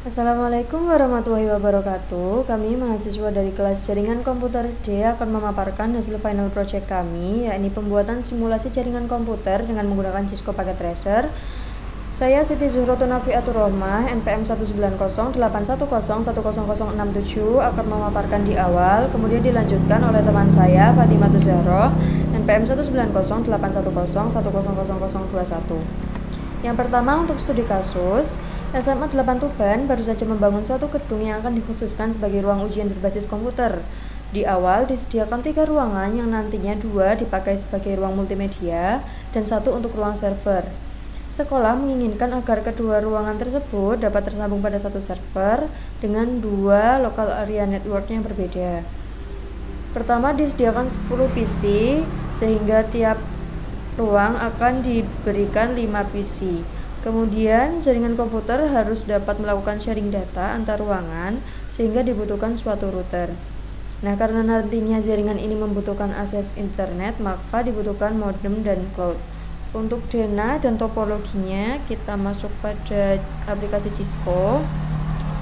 Assalamualaikum warahmatullahi wabarakatuh. Kami mahasiswa dari kelas Jaringan Komputer D akan memaparkan hasil final project kami, yakni pembuatan simulasi jaringan komputer dengan menggunakan Cisco Packet Tracer. Saya Siti Zuhroto Nafiatur Rohmah, NPM 19081001067 akan memaparkan di awal, kemudian dilanjutkan oleh teman saya Fatimatul Zahro, NPM 1908100100021. Yang pertama, untuk studi kasus, SMA 8 Tuban baru saja membangun suatu gedung yang akan dikhususkan sebagai ruang ujian berbasis komputer. Di awal disediakan 3 ruangan yang nantinya 2 dipakai sebagai ruang multimedia dan 1 untuk ruang server. Sekolah menginginkan agar kedua ruangan tersebut dapat tersambung pada satu server dengan 2 local area network yang berbeda. Pertama, disediakan 10 PC sehingga tiap ruang akan diberikan 5 PC. Kemudian, jaringan komputer harus dapat melakukan sharing data antar ruangan sehingga dibutuhkan suatu router. Nah, karena nantinya jaringan ini membutuhkan akses internet, maka dibutuhkan modem dan cloud. Untuk dana dan topologinya, kita masuk pada aplikasi Cisco.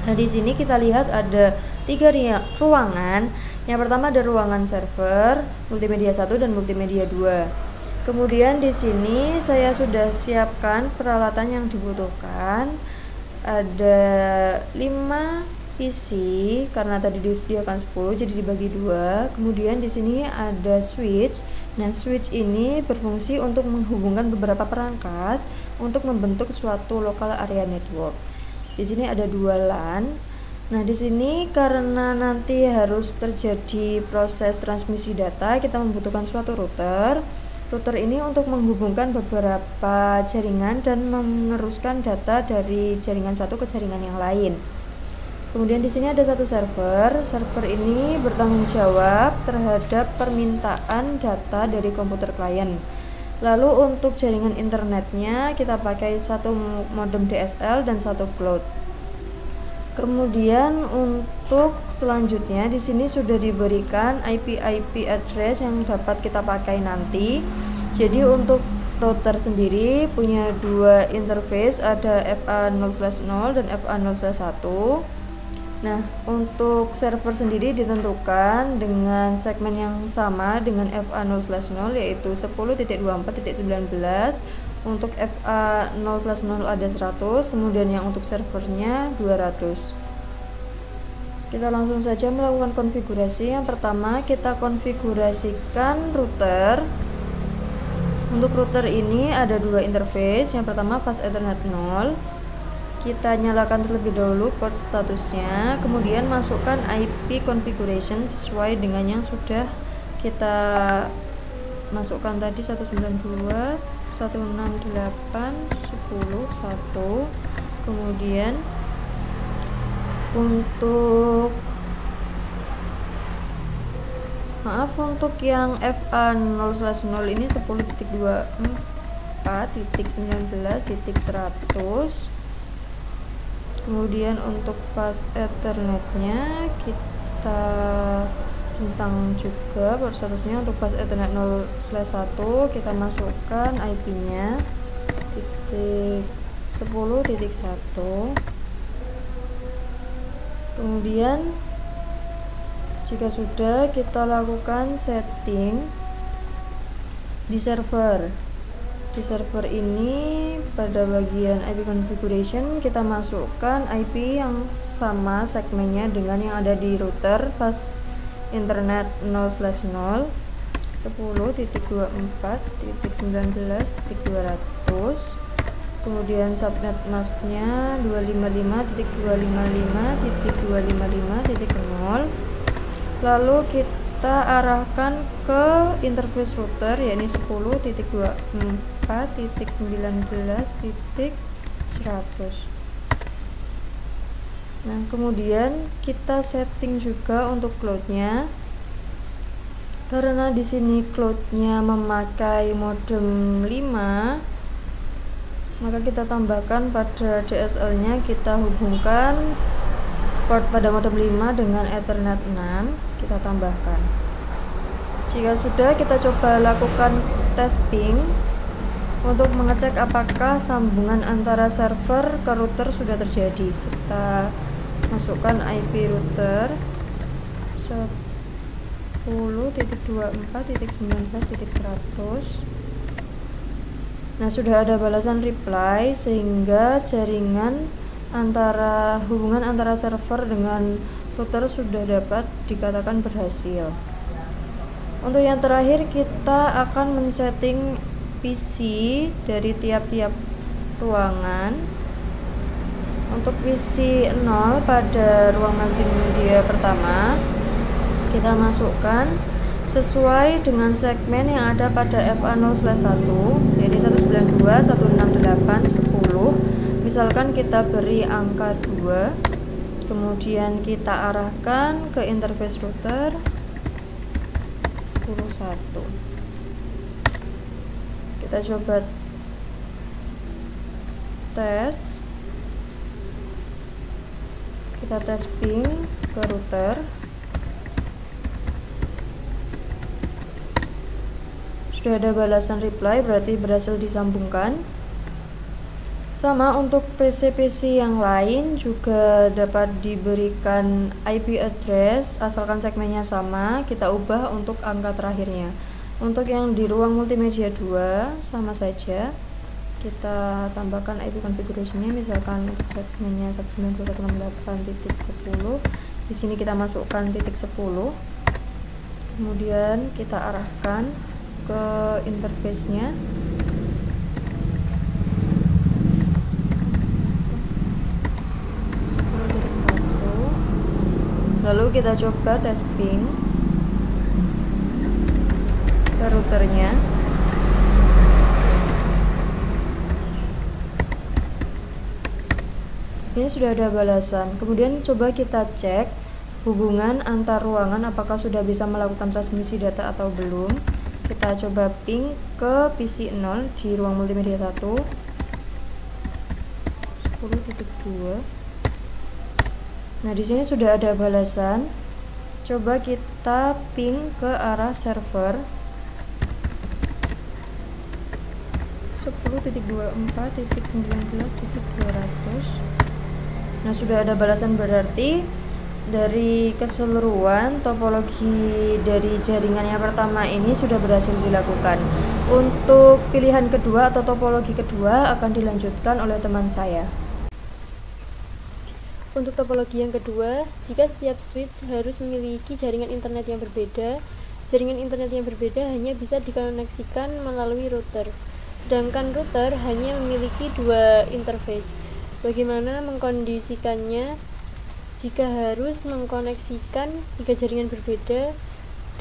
Nah, di sini kita lihat ada 3 ruangan. Yang pertama ada ruangan server, multimedia 1 dan multimedia 2. Kemudian di sini saya sudah siapkan peralatan yang dibutuhkan. Ada 5 PC karena tadi disediakan 10 jadi dibagi 2. Kemudian di sini ada switch. Nah, switch ini berfungsi untuk menghubungkan beberapa perangkat untuk membentuk suatu local area network. Di sini ada 2 LAN. Nah, di sini karena nanti harus terjadi proses transmisi data, kita membutuhkan suatu router. Router ini untuk menghubungkan beberapa jaringan dan meneruskan data dari jaringan satu ke jaringan yang lain. Kemudian di sini ada satu server. Server ini bertanggung jawab terhadap permintaan data dari komputer klien. Lalu untuk jaringan internetnya kita pakai satu modem DSL dan satu cloud. Kemudian untuk selanjutnya di sini sudah diberikan IP address yang dapat kita pakai nanti. Jadi untuk router sendiri punya 2 interface, ada FA0/0 dan FA0/1. Nah, untuk server sendiri ditentukan dengan segmen yang sama dengan FA0/0 yaitu 10.24.19. Untuk FA0/0 ada 100, kemudian yang untuk servernya 200. Kita langsung saja melakukan konfigurasi. Yang pertama kita konfigurasikan router. Untuk router ini ada 2 interface. Yang pertama fast Ethernet 0. Kita nyalakan terlebih dahulu port statusnya, kemudian masukkan IP configuration sesuai dengan yang sudah kita masukkan tadi, 192.168.10.1. Kemudian untuk yang FA0/0 ini 10.24.19.100. Kemudian untuk fast ethernetnya kita centang juga port statusnya. Untuk fast ethernet 0/1 kita masukkan IP-nya 10.1. Kemudian jika sudah, kita lakukan setting di server. Di server ini pada bagian IP configuration kita masukkan IP yang sama segmennya dengan yang ada di router fast internet 0/0, 10.24.19.200. Kemudian subnet masknya 255.255.255.0. Lalu kita arahkan ke interface router yakni 10.24.19.100. Nah, kemudian kita setting juga untuk cloudnya. Karena di sini cloudnya memakai modem 5, maka kita tambahkan pada DSL-nya, kita hubungkan port pada modem 5 dengan Ethernet 6, kita tambahkan. Jika sudah, kita coba lakukan tes ping. Untuk mengecek apakah sambungan antara server ke router sudah terjadi, kita masukkan IP router 10.24.19.100. Nah, sudah ada balasan reply sehingga hubungan antara server dengan router sudah dapat dikatakan berhasil. Untuk yang terakhir, kita akan men-setting PC dari tiap-tiap ruangan. Untuk PC 0 pada ruang multimedia pertama, kita masukkan sesuai dengan segmen yang ada pada FA0/1, yaitu 192.168.10. Misalkan kita beri angka 2, kemudian kita arahkan ke interface router 10.1. Kita coba tes. Kita tes ping ke router. Sudah ada balasan reply, berarti berhasil disambungkan. Sama untuk PC-PC yang lain juga dapat diberikan IP address asalkan segmennya sama, kita ubah untuk angka terakhirnya. Untuk yang di ruang multimedia 2 sama saja, kita tambahkan IP configuration-nya, misalkan untuk segmennya 192.168.10. Di sini kita masukkan titik 10. Kemudian kita arahkan ke interface-nya. Lalu kita coba tes ping ke routernya. Di sini sudah ada balasan. Kemudian coba kita cek hubungan antar ruangan apakah sudah bisa melakukan transmisi data atau belum. Kita coba ping ke PC 0 di ruang multimedia 1 10.2. Nah, di sini sudah ada balasan. Coba kita ping ke arah server 10.24.19.200. Nah, sudah ada balasan, berarti dari keseluruhan topologi dari jaringan yang pertama ini sudah berhasil dilakukan. Untuk pilihan kedua atau topologi kedua akan dilanjutkan oleh teman saya. Untuk topologi yang kedua, jika setiap switch harus memiliki jaringan internet yang berbeda, jaringan internet yang berbeda hanya bisa dikoneksikan melalui router, sedangkan router hanya memiliki 2 interface. Bagaimana mengkondisikannya jika harus mengkoneksikan 3 jaringan berbeda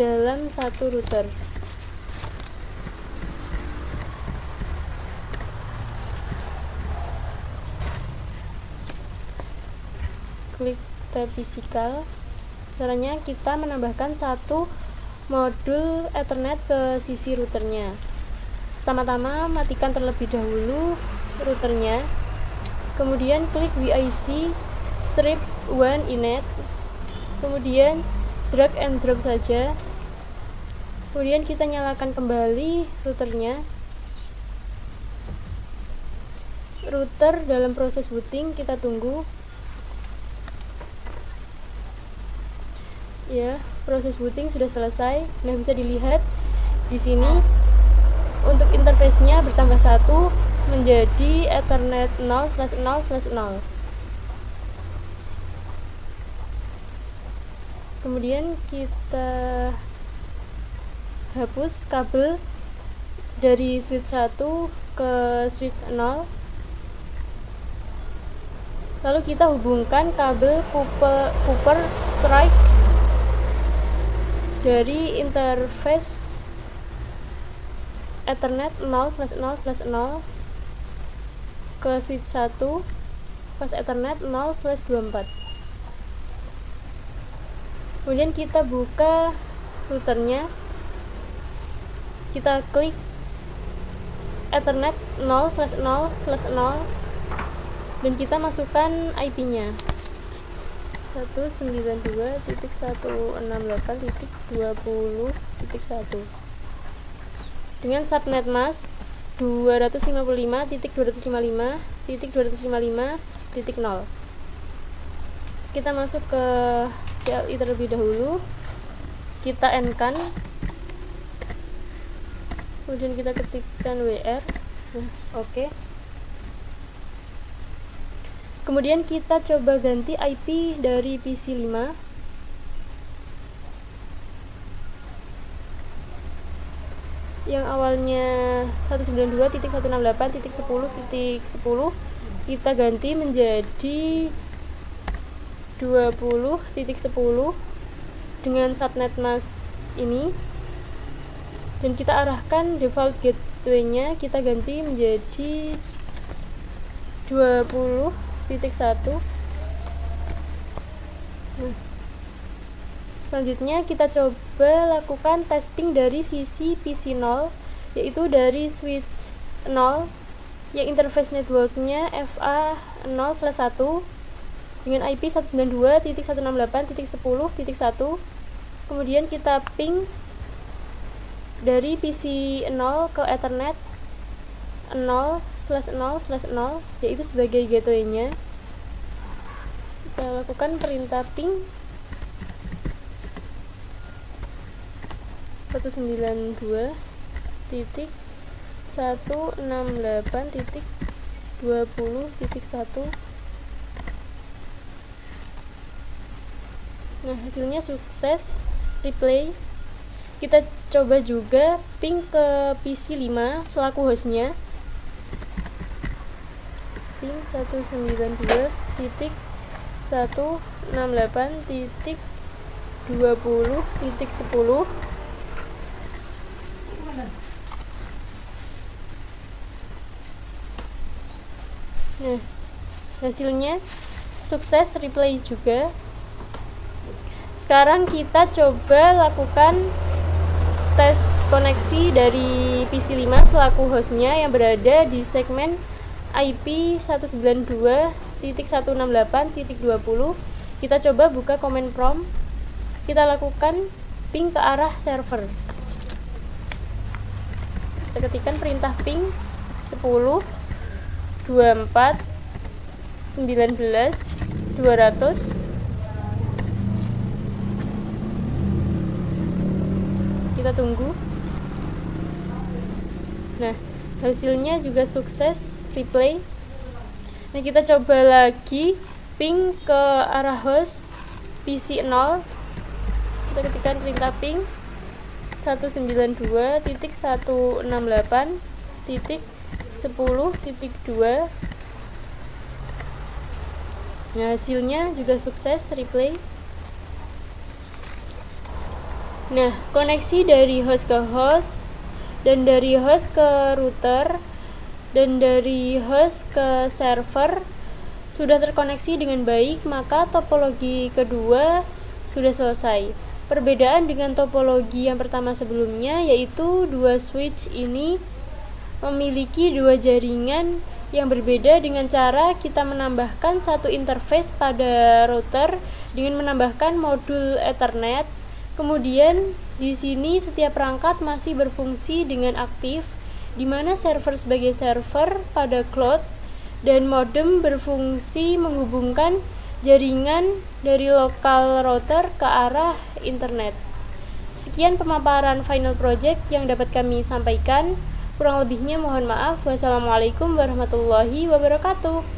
dalam satu router? Klik tab fisikal. Caranya kita menambahkan satu modul Ethernet ke sisi routernya. Pertama-tama matikan terlebih dahulu routernya, kemudian klik WIC strip one inet, kemudian drag and drop saja, kemudian kita nyalakan kembali routernya. Router dalam proses booting, kita tunggu. Ya, proses booting sudah selesai. Nah, bisa dilihat di sini untuk interface-nya bertambah 1 menjadi Ethernet 0/0/0. Kemudian kita hapus kabel dari switch 1 ke switch 0. Lalu kita hubungkan kabel Cooper Strike dari interface Ethernet 0/0/0 ke switch 1 pas Ethernet 0/24. Kemudian kita buka routernya, kita klik Ethernet 0/0/0 dan kita masukkan IP-nya 192.168.20.1 dengan subnet mask 255.255.255.0. Kita masuk ke CLI terlebih dahulu, kita N-kan, kemudian kita ketikkan WR. Oke. Kemudian kita coba ganti IP dari PC5. Yang awalnya 192.168.10.10 kita ganti menjadi 20.10 dengan subnet mask ini, dan kita arahkan default gateway-nya, kita ganti menjadi 20.1. Selanjutnya kita coba lakukan testing dari sisi PC0, yaitu dari switch 0 yang interface networknya FA0/1 dengan IP 192.168.10.1. kemudian kita ping dari PC0 ke Ethernet 0/0/0, yaitu sebagai gateway-nya. Kita lakukan perintah ping 192.168.20.1. Nah, hasilnya sukses, replay. Kita coba juga ping ke PC5 selaku hostnya, ping 192.168.20.10. Nah, hasilnya sukses, replay juga. Sekarang kita coba lakukan tes koneksi dari PC5 selaku hostnya yang berada di segmen IP 192.168.20. Kita coba buka command prompt. Kita lakukan ping ke arah server. Kita ketikkan perintah ping 10 24 19 200. Kita tunggu. Nah, hasilnya juga sukses, replay. Nah, kita coba lagi ping ke arah host PC0. Kita ketikkan perintah ping 192.168.10.2. Nah, hasilnya juga sukses, replay. Nah, koneksi dari host ke host, dan dari host ke router, dan dari host ke server sudah terkoneksi dengan baik, maka topologi kedua sudah selesai. Perbedaan dengan topologi yang pertama sebelumnya, yaitu dua switch ini memiliki dua jaringan yang berbeda dengan cara kita menambahkan satu interface pada router dengan menambahkan modul Ethernet. Kemudian di sini setiap perangkat masih berfungsi dengan aktif, di mana server sebagai server pada cloud dan modem berfungsi menghubungkan jaringan dari lokal router ke arah internet. Sekian pemaparan final project yang dapat kami sampaikan. Kurang lebihnya mohon maaf. Wassalamualaikum warahmatullahi wabarakatuh.